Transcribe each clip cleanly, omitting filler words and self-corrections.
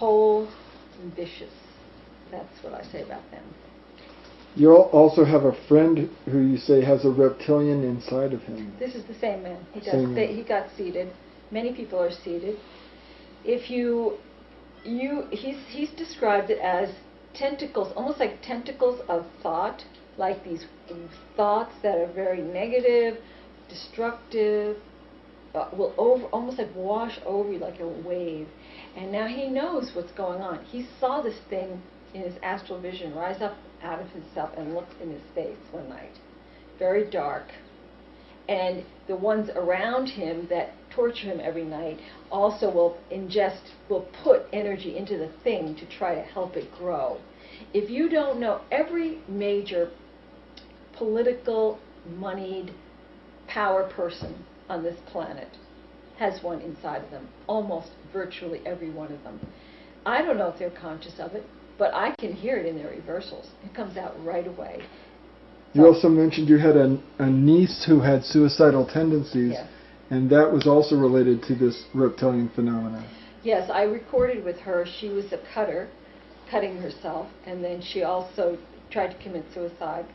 cold and vicious. That's what I say about them. You also have a friend who you say has a reptilian inside of him. This is the same man. He Same. got seeded. Many people are seeded. If he's described it as tentacles, almost like tentacles of thought, like these thoughts that are very negative, destructive, will almost like wash over you like a wave. And now he knows what's going on. He saw this thing in his astral vision rise up out of himself and look in his face one night. Very dark. And the ones around him that torture him every night also will put energy into the thing to try to help it grow. If you don't know, every major political, moneyed, power person on this planet has one inside of them. Almost virtually every one of them. I don't know if they're conscious of it, but I can hear it in their reversals. It comes out right away. You also mentioned you had a niece who had suicidal tendencies, yes. And that was also related to this reptilian phenomenon. Yes, I recorded with her. She was a cutter, cutting herself, and then she also tried to commit suicide.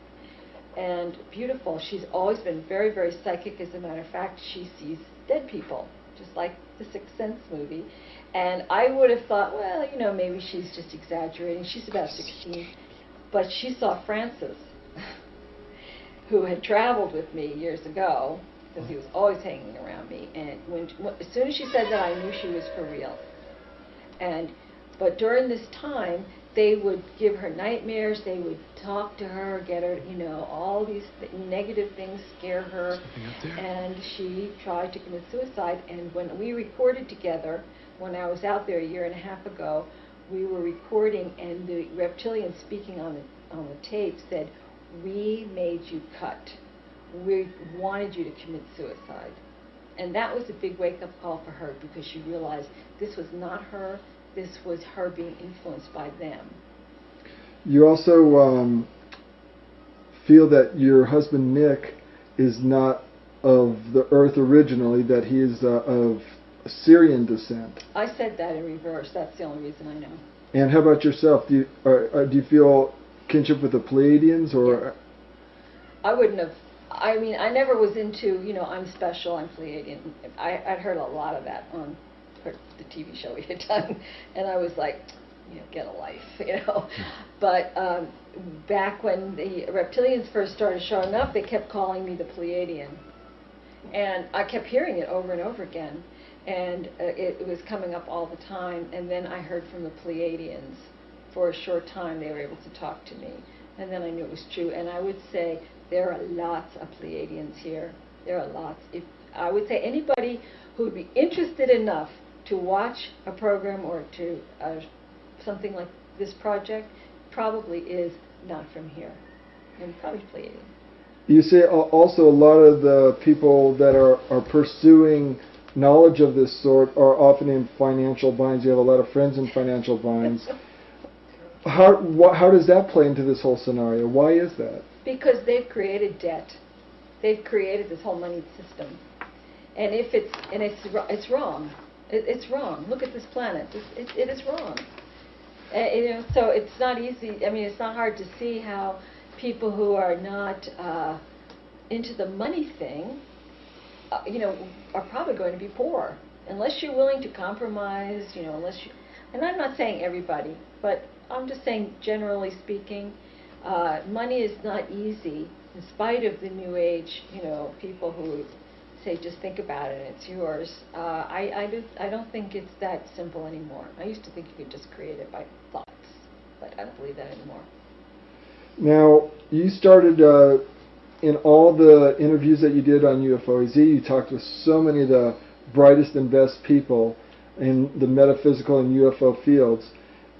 And beautiful. She's always been very, very psychic. As a matter of fact, she sees dead people, just like the Sixth Sense movie. And I would have thought, well, you know, maybe she's just exaggerating. She's about 16. But she saw Francis, who had traveled with me years ago, because he was always hanging around me. And as soon as she said that, I knew she was for real. But during this time, they would give her nightmares. They would talk to her, get her, you know, all these negative things scare her. And she tried to commit suicide. And when we recorded together, when I was out there a year and a half ago, we were recording, and the reptilian speaking on the tape said, "We made you cut. We wanted you to commit suicide." And that was a big wake-up call for her, because she realized this was not her. This was her being influenced by them. You also feel that your husband Nick is not of the earth originally, that he is of Syrian descent. I said that in reverse. That's the only reason I know. And how about yourself? Do you feel kinship with the Pleiadians, or? Yes. I wouldn't have. I mean, I never was into, you know, I'm special, I'm Pleiadian. I'd heard a lot of that on the TV show we had done, and I was like, you know, get a life, you know. But back when the reptilians first started showing up, they kept calling me the Pleiadian, and I kept hearing it over and over again, and it was coming up all the time. And then I heard from the Pleiadians. For a short time, they were able to talk to me, and then I knew it was true. And I would say there are lots of Pleiadians here. There are lots. I would say anybody who would be interested enough to watch a program or to something like this project probably is not from here, and probably Pleiadian. You say also a lot of the people that are pursuing knowledge of this sort are often in financial binds. You have a lot of friends in financial binds. How does that play into this whole scenario? Why is that? Because they've created debt. They've created this whole money system, and it's wrong. It's wrong. Look at this planet. It is wrong. You know, so it's not easy. I mean, it's not hard to see how people who are not into the money thing, you know, are probably going to be poor unless you're willing to compromise. You know, and I'm not saying everybody, but I'm just saying generally speaking, money is not easy. In spite of the New Age, you know, people who say just think about it, it's yours. I don't think it's that simple anymore. I used to think you could just create it by thoughts, but I don't believe that anymore. Now, you started in all the interviews that you did on UFOZ, you talked with so many of the brightest and best people in the metaphysical and UFO fields.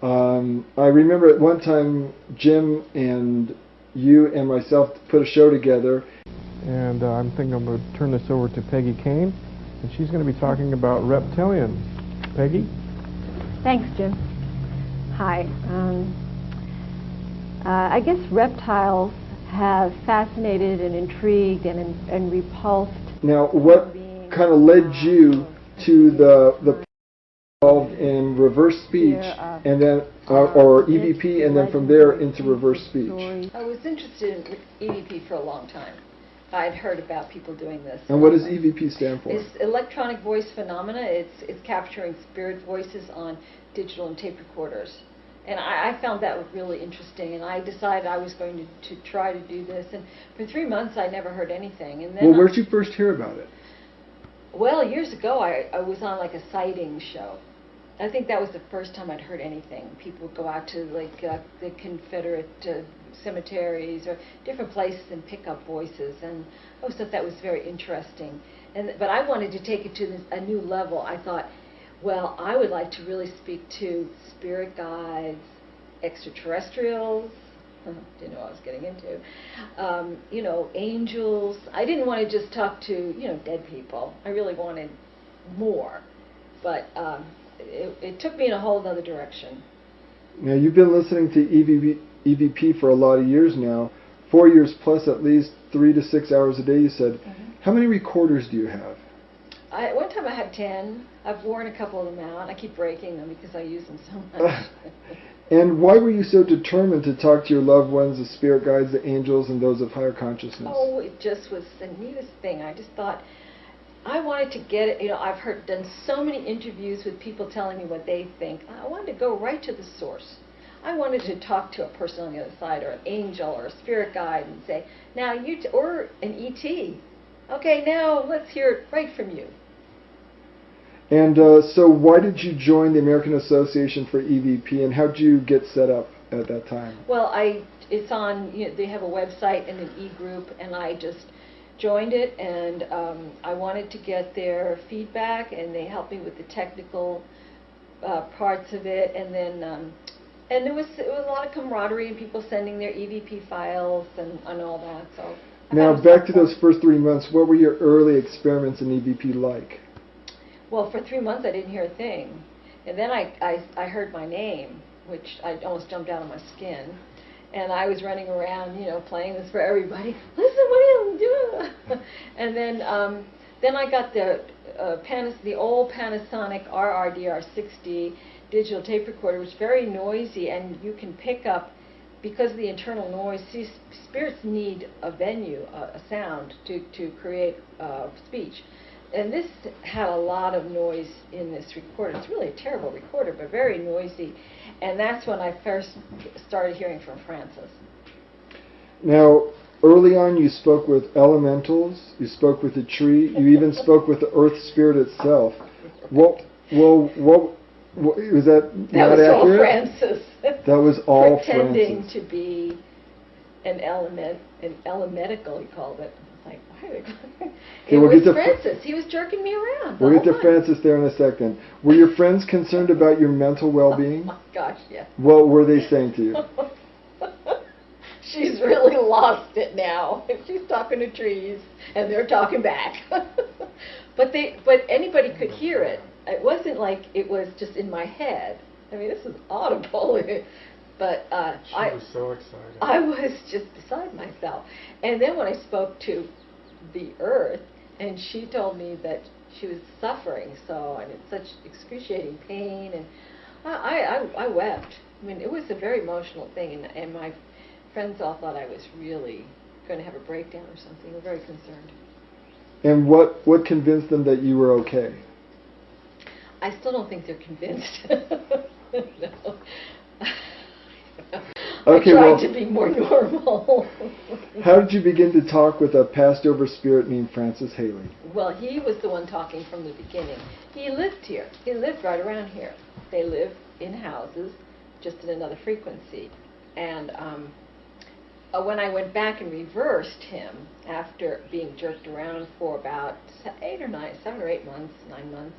I remember at one time Jim and you and myself put a show together. And I'm thinking I'm going to turn this over to Peggy Kane, and she's going to be talking about Reptilian. Peggy? Thanks, Jim. Hi. I guess reptiles have fascinated and intrigued and repulsed. Now, what kind of led you to the involved in reverse speech, and then or EVP, and then from there into reverse speech. I was interested in EVP for a long time. I'd heard about people doing this. And what does EVP stand for? It's electronic voice phenomena. It's capturing spirit voices on digital and tape recorders. And I found that really interesting, and I decided I was going to try to do this. And for 3 months, I never heard anything. And then well, where did you first hear about it? Well, years ago, I was on like a sighting show. I think that was the first time I'd heard anything. People would go out to like the Confederate cemeteries or different places and pick up voices, and I always thought that was very interesting. But I wanted to take it to a new level. I thought, well, I would like to really speak to spirit guides, extraterrestrials. Didn't know what I was getting into. You know, angels. I didn't want to just talk to, you know, dead people. I really wanted more. But it took me in a whole other direction. Now, you've been listening to EVP for a lot of years now, 4 years plus, at least 3 to 6 hours a day, you said. Mm-hmm. How many recorders do you have? One time I had 10. I've worn a couple of them out. I keep breaking them because I use them so much. And why were you so determined to talk to your loved ones, the spirit guides, the angels, and those of higher consciousness? Oh, it just was the neatest thing. I just thought I wanted to get it. You know, I've done so many interviews with people telling me what they think. I wanted to go right to the source. I wanted to talk to a person on the other side, or an angel, or a spirit guide, and say, now or an ET. Okay, now let's hear it right from you. And so why did you join the American Association for EVP, and how did you get set up at that time? Well, it's on, you know, they have a website and an e-group, and I just joined it, and I wanted to get their feedback, and they helped me with the technical parts of it, and then and it was a lot of camaraderie and people sending their EVP files and all that. So now back to those first 3 months, what were your early experiments in EVP like? Well, for 3 months I didn't hear a thing, and then I heard my name, which I almost jumped out of my skin, and I was running around, you know, playing this for everybody. Listen, what are you doing? And then I got the old Panasonic RRDR60 digital tape recorder, which is very noisy, and you can pick up, because of the internal noise. See, spirits need a venue, a sound to create speech. And this had a lot of noise in this recorder. It's really a terrible recorder, but very noisy. And that's when I first started hearing from Francis. Now, early on you spoke with elementals, you spoke with the tree, you even spoke with the earth spirit itself. What was that not was accurate? All Francis. That was all Pretending Francis. to be an elementical, he called it. Like, why? It was Francis. He was jerking me around. We'll get to Francis there in a second. Were your friends concerned about your mental well-being? Oh my gosh, yes. What were they saying to you? She's really lost it now. She's talking to trees, and they're talking back. But anybody could hear it. It wasn't like it was just in my head. I mean, this is audible. But she was so excited. I was just beside myself. And then when I spoke to the earth, and she told me that she was suffering so, and in such excruciating pain, and I wept. I mean, it was a very emotional thing, and my friends all thought I was really going to have a breakdown or something. They were very concerned. And what convinced them that you were okay? I still don't think they're convinced. No. Okay, I tried to be more normal. How did you begin to talk with a passed-over spirit named Francis Haley? Well, he was the one talking from the beginning. He lived here. He lived right around here. They live in houses, just in another frequency. And when I went back and reversed him after being jerked around for about 7 or 8 months, 9 months,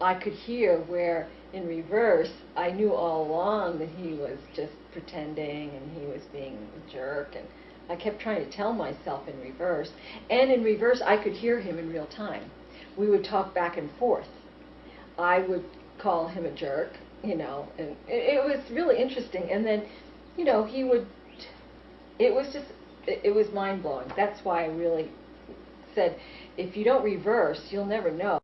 I could hear where in reverse I knew all along that he was just pretending and he was being a jerk, and I kept trying to tell myself in reverse. And in reverse I could hear him in real time. We would talk back and forth. I would call him a jerk, you know, and it was really interesting. And then, you know, he would, it was mind-blowing. That's why I really said, if you don't reverse, you'll never know.